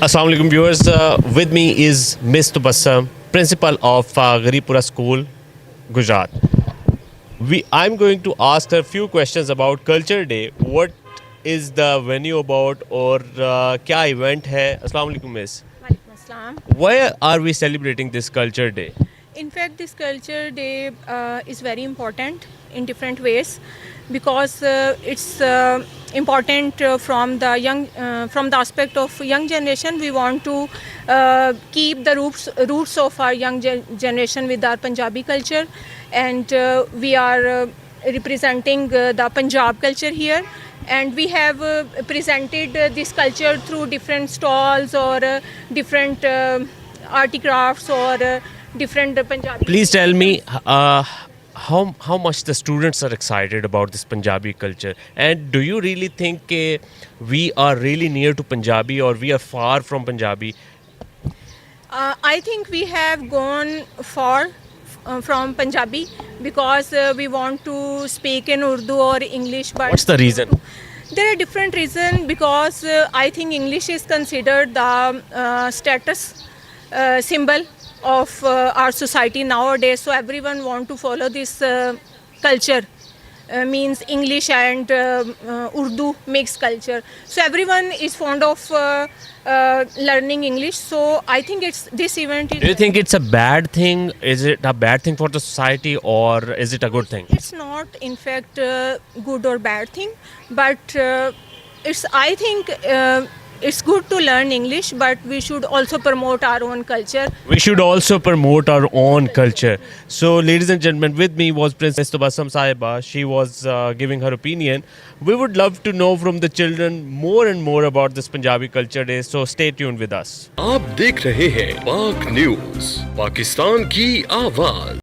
Assalamu alaikum viewers. With me is Miss Tubassam, principal of Garipura School, Gujarat. I'm going to ask her a few questions about Culture Day. What is the venue about और क्या event है? Assalamu alaikum Miss. Walaikum Assalam. Why are we celebrating this Culture Day? In fact, this culture day is very important in different ways because it's important from the aspect of young generation. We want to keep the roots of our young generation with our Punjabi culture, and we are representing the Punjab culture here. And we have presented this culture through different stalls or different articrafts or different Punjabi. Please tell me how much the students are excited about this Punjabi culture, and do you really think we are really near to Punjabi or we are far from Punjabi? I think we have gone far from Punjabi because we want to speak in Urdu or English. But What's the reason? there are different reasons because I think English is considered the status symbol of our society nowadays. So everyone want to follow this culture. Means English and Urdu mixed culture. So everyone is fond of learning English. So I think this event is. Do you think it's a bad thing? Is it a bad thing for the society or is it a good thing? It's not, in fact, good or bad thing, but I think it's good to learn English, but we should also promote our own culture. We should also promote our own culture. So, ladies and gentlemen, with me was Princess Tubassam Sahiba. She was giving her opinion. We would love to know from the children more and more about this Punjabi Culture Day. So, stay tuned with us. आप देख रहे हैं पाक news, Pakistan की आवाज।